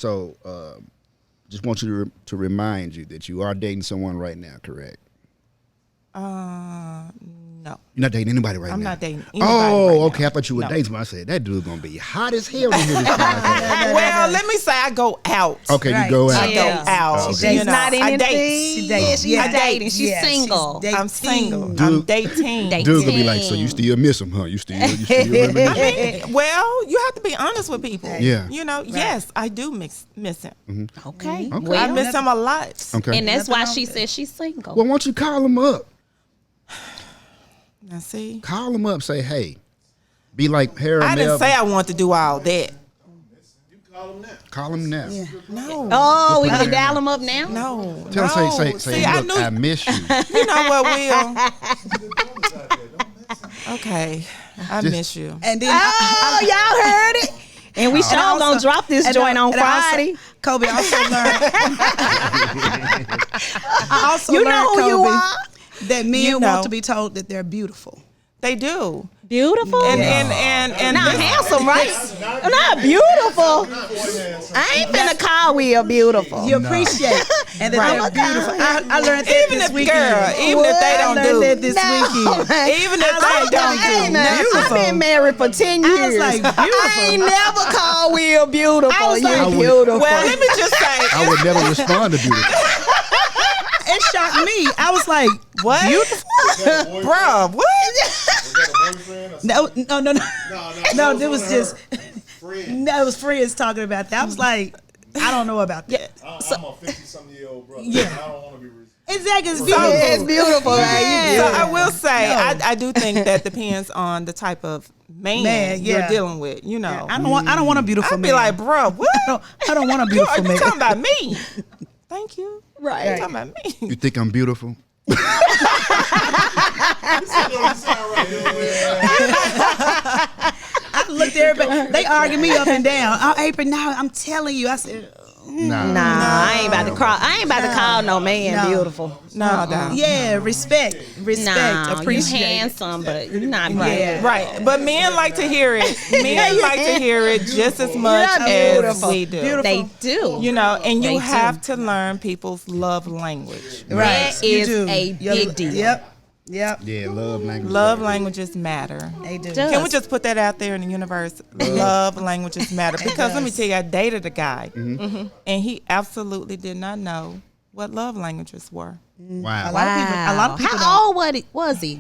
just want you to remind you that you are dating someone right now, correct? No. You're not dating anybody right now? I'm not dating anybody Oh, right okay. now. I thought you were No. dating somebody. I said, that dude's going to be hot as hell to hear this podcast. Well, let me say I go out. Okay, Right. you go out. I go out. Okay. She's not in I anything. date. She dates. She's Yeah. dating. She's Yeah, single. she's I'm single. Dude. I'm dating. Date. Dude's going to be like, so you still miss him, huh? You still reminisce? Well, you have to be honest with people. Yeah. Yes, I do miss him. Okay. Okay. Well, I miss him a lot. Okay. and that's Nothing why wrong she with said she's single. Well, why don't you call him up? Now, see, Call him up. Say, hey. Be like Harold I didn't Melvin. say I want to do all that. Call him now. Yeah. No. Oh, we can dial him up now? No. Tell him, say, See, say, I look, knew. I miss you. You know what, Will? Okay. I miss you. And then Oh, y'all heard it? And we sure also- gonna drop this and joint on and also- Friday. Kobe also learned. I also You learned, know who you Kobe, are? that men You know. want to be told that they're beautiful. They do. Beautiful. And Not this- handsome, right? Not beautiful. I ain't finna call Will beautiful. You appreciate and that Right. they're beautiful. I learned that Even this if weekend. even if they I don't learned do, that this weekend. even if they don't Hey, do, man, I've beautiful. been married for 10 years. I was like, I beautiful. ain't never called Will beautiful. I was You like, beautiful. well, let me just say, I would never respond to beautiful. It shocked me. I was like, what? beautiful. Bruh, what? No. No, it was just no, it was friends talking about that. I was like, I don't know about that. I'm a 50-something-year-old brother. Yeah. I don't want to be. Exactly, it's beautiful. It's beautiful, right? So I will say, I do think that depends on the type of man you're dealing with. You know, I don't want a beautiful man. I'd be like, bro, what? I don't want a beautiful man. You talking about me? Thank you. Right. You talking about me? You think I'm beautiful? I looked at everybody. They argued me up and down. Oh, April, now I'm telling you. I said, Nah, I ain't about to call. I ain't about to call no man beautiful. No. Yeah, respect, appreciate. You handsome, but you're not beautiful. Yeah. Right. But men like to hear it. Men like to hear it just as much as we do. Beautiful. They do. You know, and you have to learn people's love language. Right. That is a big deal. Yep. Yeah, love language. Love languages matter. They do. Can we just put that out there in the universe? Love languages matter. Because let me tell you, I dated a guy, and he absolutely did not know what love languages were. Wow. A lot of people. How old was he?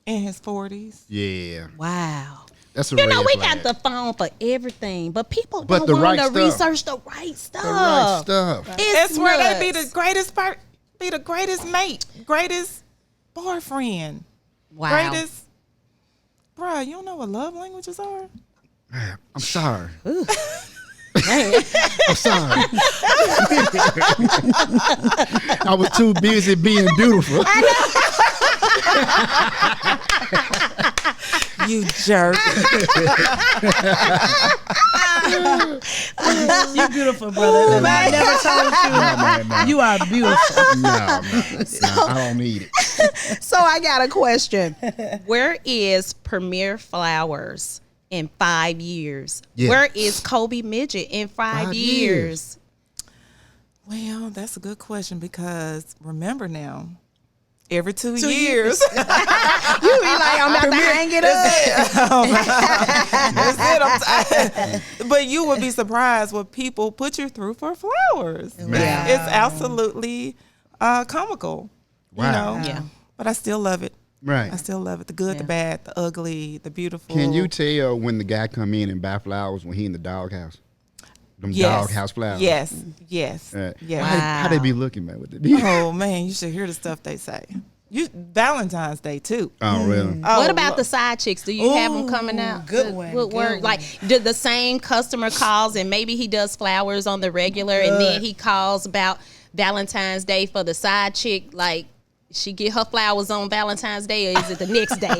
In his 40s. Yeah. Wow. That's a You know, red we flag. got the phone for everything, but people But don't the want right to stuff. research the right stuff. The right stuff. It's where they be nuts. the greatest part, be the greatest mate, greatest boyfriend, Wow. greatest. Bruh, you don't know what love languages are? Man, I'm sorry. I'm sorry. I was too busy being beautiful. You jerk. You beautiful, brother. And I never told you. No. You are beautiful. No, I don't need it. So I got a question. Where is Premier Flowers in 5 years? Yeah. Where is Colby Midgett in 5 years? Well, that's a good question because remember now, every 2 years. You be like, I'm about to hang it up. That's it. But you would be surprised what people put you through for flowers. Man. It's absolutely comical. Wow. You know? Yeah. But I still love it. Right. I still love it. The good, the bad, the ugly, the beautiful. Can you tell when the guy come in and buy flowers when he in the doghouse? Them Yes. doghouse flowers. Yes. How they be looking, man? With the Oh man, you should hear the stuff they say. Valentine's Day too. Oh, really? What about the side chicks? Do you have them coming out? Good one. Good work. Like, the same customer calls and maybe he does flowers on the regular, and then he calls about Valentine's Day for the side chick. Like, she get her flowers on Valentine's Day, or is it the next day? Or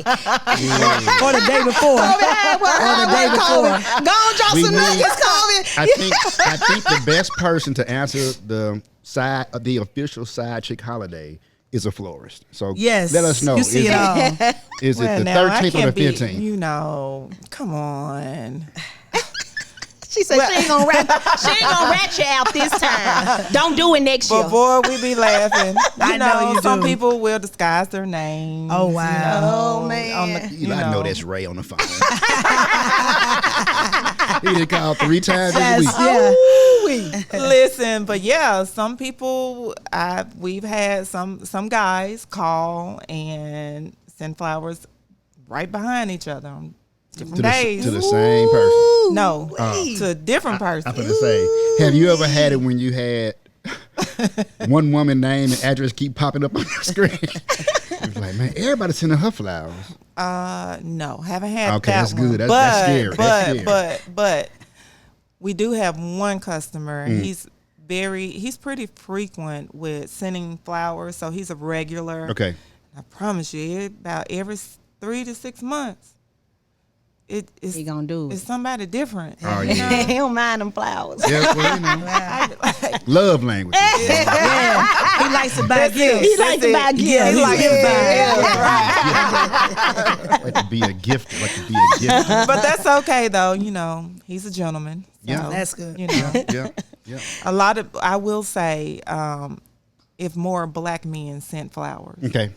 the day before. Or the day before. Go on, drop some nuggets, Colby. I think the best person to answer the official side chick holiday is a florist. So Yes. let us know. You see it all. Is it the now, I 13th or can't the 15th? You know, come on. She said she ain't gonna rat you out this time. Don't do it next year. But boy, we be laughing. I know you some do. people will disguise their names. Oh, wow. Oh, man. I know that's Ray on the phone. He done called 3 times this week. Listen, but yeah, some people we've had some guys call and send flowers right behind each other on different days. To the same person. No, to a different person. I'm going to say, have you ever had it when you had one woman name and address keep popping up on your screen? You was like, man, everybody's sending her flowers. No, haven't had Okay, that that's one. good. That's scary. That's scary. But we do have one customer. He's pretty frequent with sending flowers, so he's a regular. Okay. I promise you, about every 3 to 6 months, it's He gonna do it. It's somebody different. Oh, you yeah. know? He don't mind them flowers. Yeah, well, you know, love language. Yeah. He likes to buy gifts. He likes to buy gifts. Yeah, he likes to buy Like to be a gift. But that's okay though. You know, he's a gentleman. Yeah. That's good. You know, Yeah. a lot of I will say, if more black men sent flowers, Okay.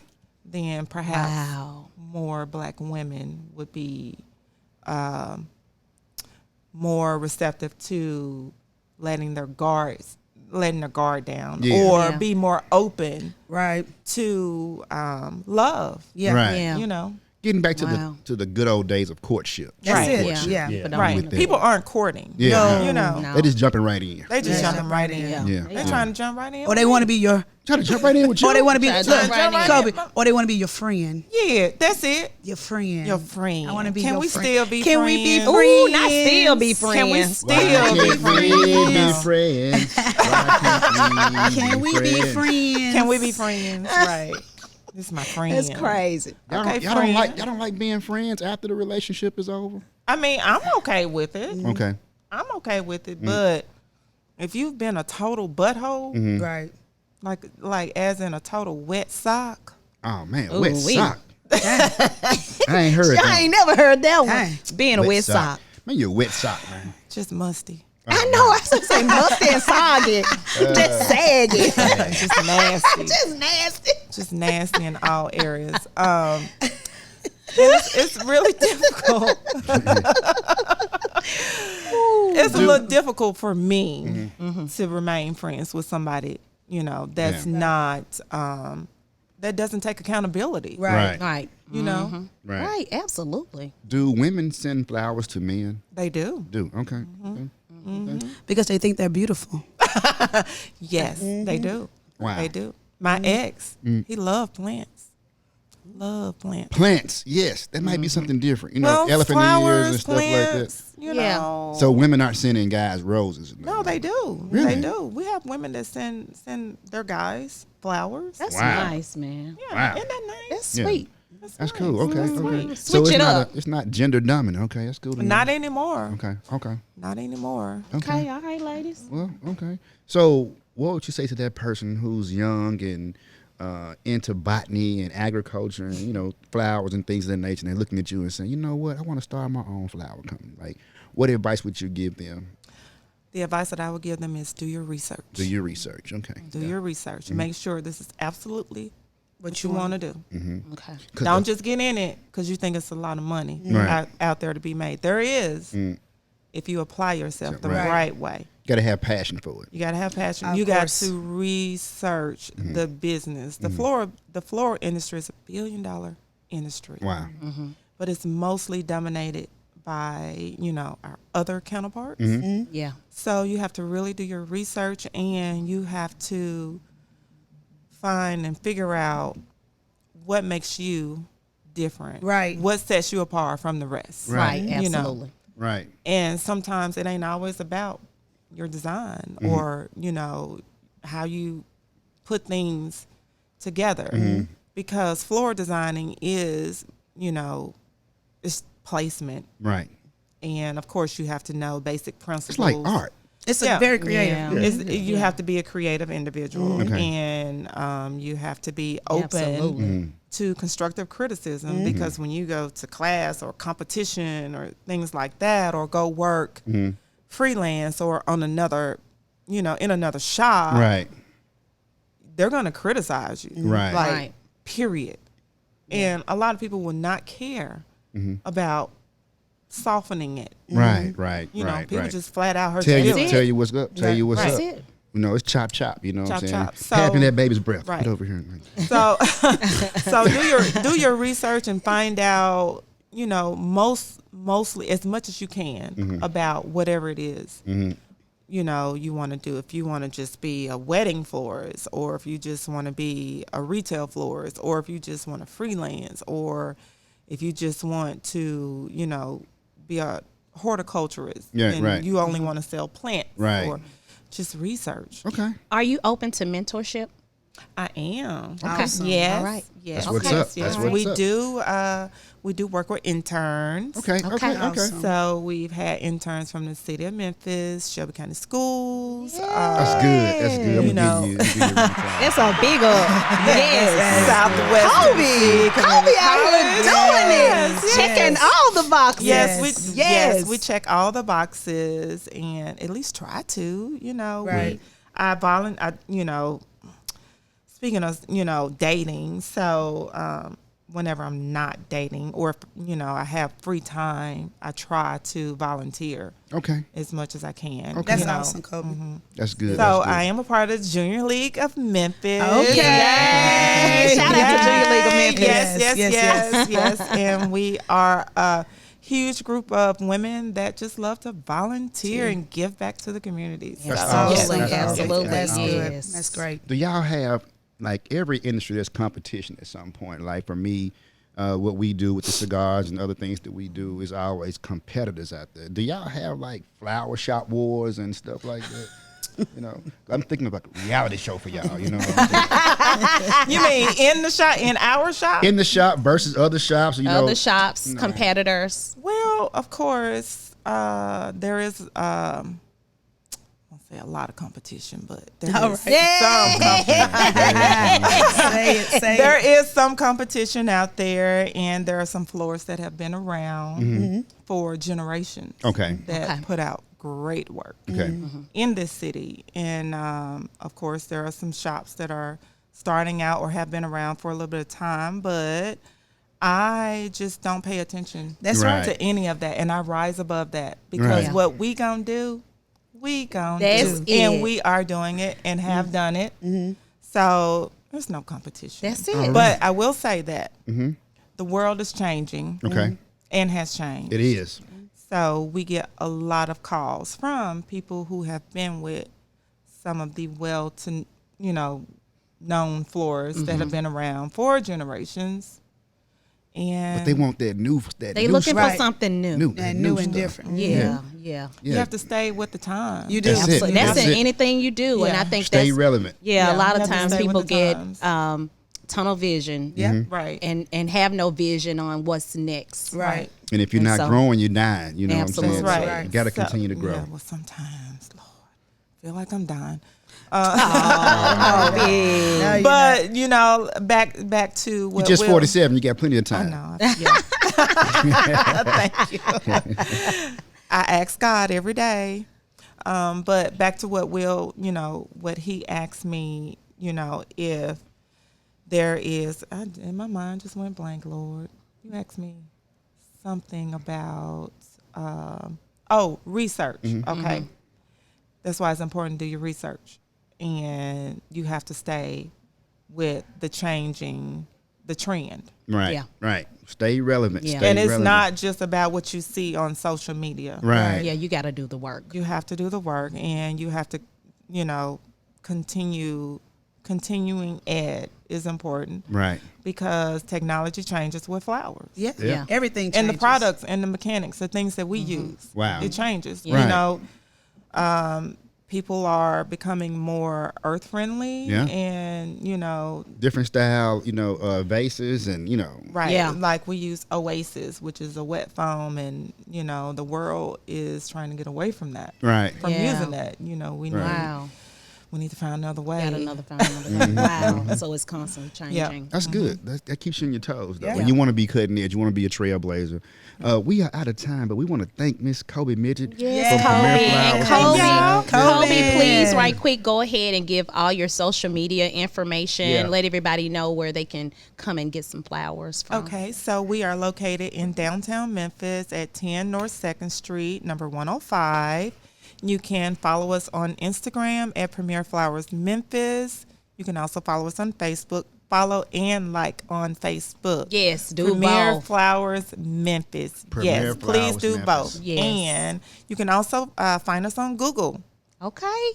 then perhaps Wow. more black women would be more receptive to letting their guard down, Yeah. or Yeah. be more open Right. to love. Yeah. Right. Yeah. You know. getting back to the good old days of courtship. That's it. Courtship. Yeah. Right. People aren't courting. Yeah. You know. No. They just jumping right in. They just jumping right in. Yeah. They trying to jump right in. Or they want to be your. Trying to jump right in with you. Or they want to be Kobe. Or they want to be your friend. Yeah, that's it. Your friend. Your friend. I want to be Can your we friend. still be Can friends? we be friends? Ooh, not still be friends. Can we still be friends? Can we be friends? Can we be friends? Right. This is my friend. That's crazy. Y'all don't like being friends after the relationship is over? I mean, I'm okay with it. Okay. I'm okay with it, but if you've been a total butthole, Right. like as in a total wet sock. Oh man, Ooh, wet wee. sock. I ain't heard that. I ain't never heard that one. Dang. Being a wet sock. Man, you're a wet sock, man. Just musty. I know. I was gonna say musty and soggy, just saggy, Just nasty. just nasty. Just nasty in all areas. It's really difficult. It's a little difficult for me to remain friends with somebody, that's not that doesn't take accountability. Right. You know? Right. Absolutely. Do women send flowers to men? They do. Okay. Because they think they're beautiful. Yes, they do. Wow. They do. My ex, he loved plants. Love plants. Plants, yes, that might be something different. Elephant flowers, ears and stuff plants, like that. know. So women aren't sending guys roses. No, they do. Really? They do. We have women that send their guys flowers. That's Wow. nice, man. Yeah, Wow. isn't that nice? That's Yeah. sweet. That's nice. cool. Okay. That's Okay. sweet. So Switch it's it not up. it's not gender dominant. Okay, that's cool. to know. Not anymore. Okay. Not anymore. Okay. All right, ladies. Well, okay. So what would you say to that person who's young and into botany and agriculture and flowers and things of that nature, and they're looking at you and saying, you know what, I want to start my own flower company. Like, what advice would you give them? The advice that I would give them is do your research. Do your research. Okay. Do your research. Make sure this is absolutely what you want to do. Okay. Don't just get in it because you think it's a lot of money Right. out there to be made. There is if you apply yourself the right way. Got to have passion for it. You got to have passion. Of You got course. to research the business. The floral industry is $1 billion industry. Wow. But it's mostly dominated by, our other counterparts. Yeah. So you have to really do your research, and you have to find and figure out what makes you different. Right. What sets you apart from the rest. Right. You know. Absolutely. Right. And sometimes it ain't always about your design or, how you put things together. Because floor designing is, it's placement. Right. And of course you have to know basic principles. It's like art. It's very creative. Yeah. You have to be a creative individual, and you have to be open Absolutely. to constructive criticism, because when you go to class or competition or things like that, or go work freelance or on another, in another shop, Right. they're going to criticize you. Right. Right. Period. And a lot of people will not care about softening it. Right. Right. You know, right. people right. just flat out hurt tell your you feelings. tell you what's up. Tell you what's Right. up. That's it. It's chop chop. You know what I'm saying? Chop. So- Happy that baby's breath. Right. Get over here. So do your research and find out, mostly as much as you can about whatever it is. You want to do. If you want to just be a wedding florist, or if you just want to be a retail florist, or if you just want to freelance, or if you just want to, be a horticulturist, Yeah, and right. you only want to sell plants, Right. or just research. Okay. Are you open to mentorship? I am. Awesome. Yes. All right. Yes. That's what's yes, up. yes. That's what's we up. do work with interns. Okay. Okay. Awesome. So we've had interns from the city of Memphis, Shelby County Schools. That's good. That's good. You know. I'm gonna give you a flowers. That's a big up. Yes. Southwest Colby out here doing Yes, it. Checking all the boxes. Yes, we check all the boxes and at least try to. Right. Speaking of dating, so whenever I'm not dating, or if, I have free time, I try to volunteer. Okay. As much as I can. Okay. That's awesome, Colby. That's good. So I am a part of the Junior League of Memphis. Okay. Shout out to Junior League of Memphis. Yes. And we are a huge group of women that just love to volunteer and give back to the communities. Absolutely. That's good. Yes. That's great. Do y'all have, like, every industry there's competition at some point? Like for me, what we do with the cigars and other things that we do is always competitors out there. Do y'all have like flower shop wars and stuff like that? I'm thinking about a reality show for y'all. You know what I'm You mean in the shop, in our shop? In the shop versus other shops. Other shops, competitors. Well, of course, there is. I won't say a lot of competition, but there is some competition. There is some competition out there, and there are some floors that have been around for generations. Okay. That put out great work in this city. And of course, there are some shops that are starting out or have been around for a little bit of time, but I just don't pay attention to any of that. And I rise above that because what we gonna do, we gonna do. And we are doing it and have done it. So there's no competition. That's it. But I will say that the world is changing and has changed. It is. So we get a lot of calls from people who have been with some of the known floors that have been around for generations. And but they want that new. They looking for something new. New and different. Yeah. You have to stay with the time. You do. Absolutely. That's in anything you do, and I think stay relevant. Yeah, a lot of times people get tunnel vision. Right. And have no vision on what's next. Right. And if you're not growing, you're dying. You know Absolutely. what I'm saying? Right. So you got to continue to grow. Yeah, well, sometimes, Lord, I feel like I'm dying. But back to what you're just 47. You got plenty of time. I know. Thank you. I ask God every day. But back to what what he asked me, if there is, and my mind just went blank, Lord. You asked me something about, research. Okay. That's why it's important to do your research. And you have to stay with the trend. Right. Yeah. Right. Stay relevant. Yeah. Stay and it's relevant. not just about what you see on social media. Right. Yeah, you got to do the work. You have to do the work, and you have to, continuing ed is important. Right. Because technology changes with flowers. Yeah. Everything changes. And the products and the mechanics, the things that we use. Wow. It changes. Right. People are becoming more earth friendly and, different style, vases and, Right. Yeah. Like we use Oasis, which is a wet foam, and, the world is trying to get away from that. Right. From using that. We need to find another way. Wow. So it's constantly changing. Yeah. That's good. That keeps you on your toes, though. Yeah. When you want to be cutting edge, you want to be a trailblazer. We are out of time, but we want to thank Miss Colby Midgett from Premier Flowers. Colby, please, right quick, go ahead and give all your social media information. Yeah. Let everybody know where they can come and get some flowers from. Okay, so we are located in downtown Memphis at 10 North 2nd Street, number 105. You can follow us on Instagram at Premier Flowers Memphis. You can also follow us on Facebook. Follow and like on Facebook. Yes, do Premier both. Flowers Memphis. Premier Please do Memphis. both. Yes. And you can also find us on Google. Okay.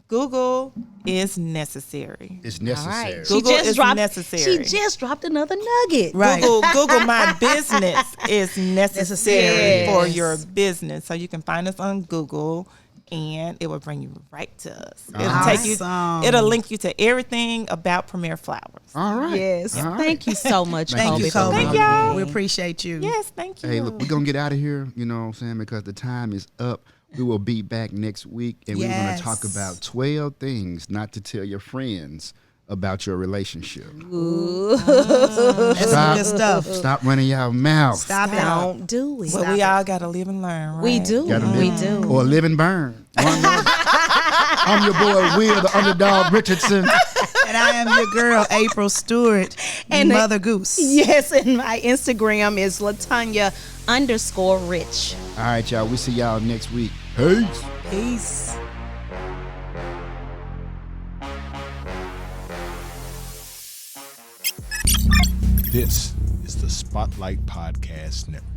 Google is necessary. It's necessary. Right. Google is necessary. She just dropped another nugget. Right. Google My Business is necessary Yes. for your business. So you can find us on Google, and it will bring you right to us. It'll link you to everything about Premier Flowers. All right. Yes. All right. Thank you so much, Thank Colby. you, Colby. Thank y'all. We appreciate you. Yes, thank you. Hey, look, we're going to get out of here, you know what I'm saying, because the time is up. We will be back next week, and we're going to talk about 12 things not to tell your friends about your relationship. That's some good stuff. Stop running your mouth. Stop it. Don't do it. Well, we all got to live and learn, right? We do. We do. Or live and burn. I'm your boy, Will, the underdog Richardson. And I am your girl, April Stewart, and Mother Goose. Yes, and my Instagram is Latanya_Rich. All right, y'all. We see y'all next week. Peace. Peace. This is the Spotlight Podcast Network.